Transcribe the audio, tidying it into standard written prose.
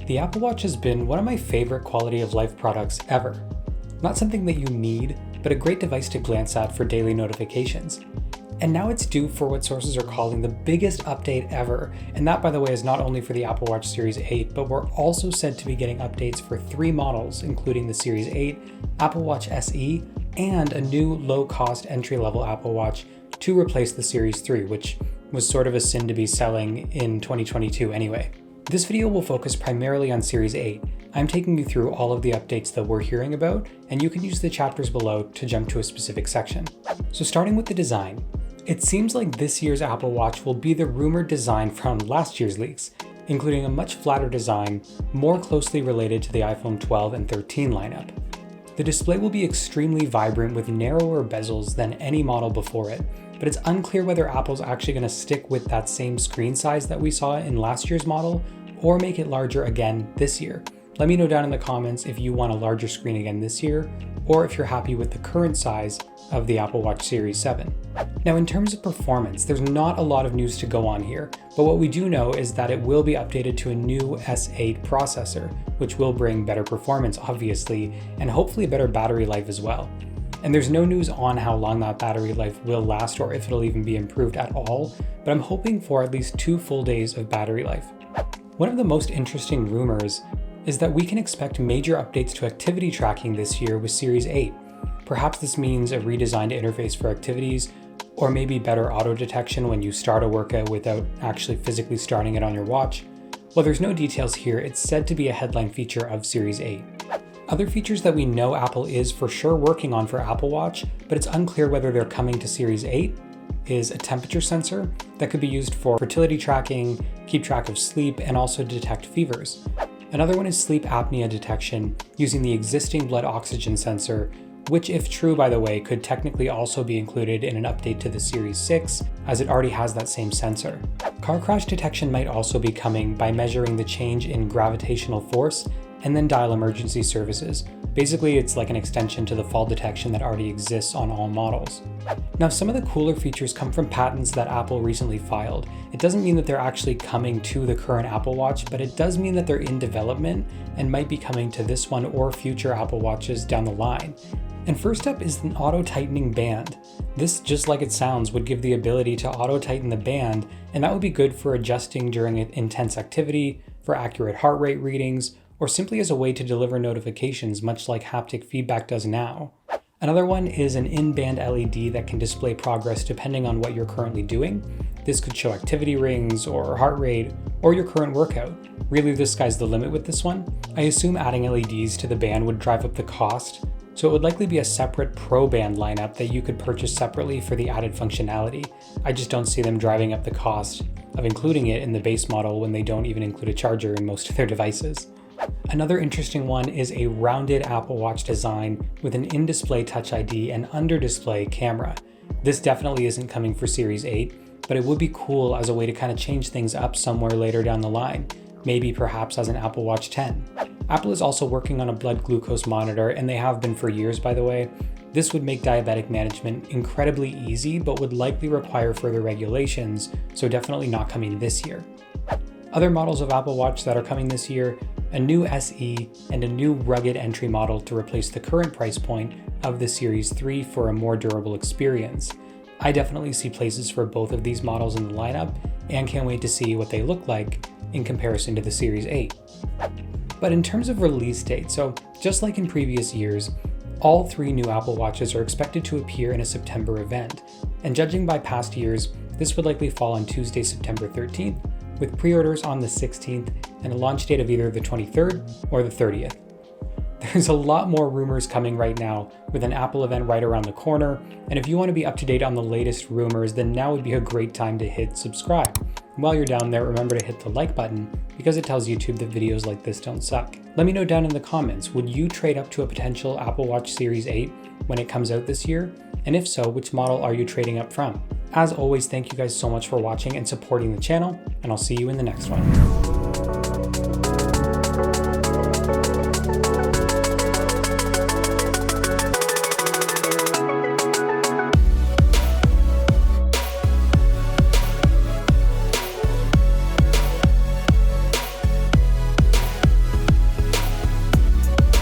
The Apple Watch has been one of my favorite quality of life products ever. Not something that you need, but a great device to glance at for daily notifications. And now it's due for what sources are calling the biggest update ever. And that, by the way, is not only for the Apple Watch Series 8, but we're also said to be getting updates for 3 models, including the Series 8, Apple Watch SE, and a new low-cost entry-level Apple Watch to replace the Series 3, which was sort of a sin to be selling in 2022 anyway. This video will focus primarily on Series 8. I'm taking you through all of the updates that we're hearing about, and you can use the chapters below to jump to a specific section. So starting with the design, it seems like this year's Apple Watch will be the rumored design from last year's leaks, including a much flatter design, more closely related to the iPhone 12 and 13 lineup. The display will be extremely vibrant with narrower bezels than any model before it, but it's unclear whether Apple's actually going to stick with that same screen size that we saw in last year's model, or make it larger again this year. Let me know down in the comments if you want a larger screen again this year, or if you're happy with the current size of the Apple Watch Series 7. Now, in terms of performance, there's not a lot of news to go on here, but what we do know is that it will be updated to a new S8 processor, which will bring better performance, obviously, and hopefully better battery life as well. And there's no news on how long that battery life will last or if it'll even be improved at all, but I'm hoping for at least 2 full days of battery life. One of the most interesting rumors is that we can expect major updates to activity tracking this year with Series 8. Perhaps this means a redesigned interface for activities, or maybe better auto detection when you start a workout without actually physically starting it on your watch. While there's no details here, it's said to be a headline feature of Series 8. Other features that we know Apple is for sure working on for Apple Watch, but it's unclear whether they're coming to Series 8, is a temperature sensor that could be used for fertility tracking, keep track of sleep, and also detect fevers. Another one is sleep apnea detection using the existing blood oxygen sensor, which, if true, by the way, could technically also be included in an update to the Series 6, as it already has that same sensor. Car crash detection might also be coming by measuring the change in gravitational force and then dial emergency services. Basically, it's like an extension to the fall detection that already exists on all models. Now, some of the cooler features come from patents that Apple recently filed. It doesn't mean that they're actually coming to the current Apple Watch, but it does mean that they're in development and might be coming to this one or future Apple Watches down the line. And first up is an auto-tightening band. This, just like it sounds, would give the ability to auto-tighten the band, and that would be good for adjusting during intense activity, for accurate heart rate readings, or simply as a way to deliver notifications, much like haptic feedback does now. Another one is an in-band LED that can display progress depending on what you're currently doing. This could show activity rings or heart rate or your current workout. Really, the sky's the limit with this one. I assume adding LEDs to the band would drive up the cost, so it would likely be a separate Pro Band lineup that you could purchase separately for the added functionality. I just don't see them driving up the cost of including it in the base model when they don't even include a charger in most of their devices. Another interesting one is a rounded Apple Watch design with an in-display Touch ID and under-display camera. This definitely isn't coming for Series 8, but it would be cool as a way to kind of change things up somewhere later down the line, maybe perhaps as an Apple Watch 10. Apple is also working on a blood glucose monitor, and they have been for years, by the way. This would make diabetic management incredibly easy, but would likely require further regulations, so definitely not coming this year. Other models of Apple Watch that are coming this year, a new SE and a new rugged entry model to replace the current price point of the Series 3 for a more durable experience. I definitely see places for both of these models in the lineup and can't wait to see what they look like in comparison to the Series 8. But in terms of release date, so just like in previous years, all 3 new Apple Watches are expected to appear in a September event, and judging by past years, this would likely fall on Tuesday, September 13th, with pre-orders on the 16th and a launch date of either the 23rd or the 30th. There's a lot more rumors coming right now with an Apple event right around the corner, and if you want to be up to date on the latest rumors, then now would be a great time to hit subscribe. And while you're down there, remember to hit the like button because it tells YouTube that videos like this don't suck. Let me know down in the comments, would you trade up to a potential Apple Watch Series 8 when it comes out this year? And if so, which model are you trading up from? As always, thank you guys so much for watching and supporting the channel, and I'll see you in the next one.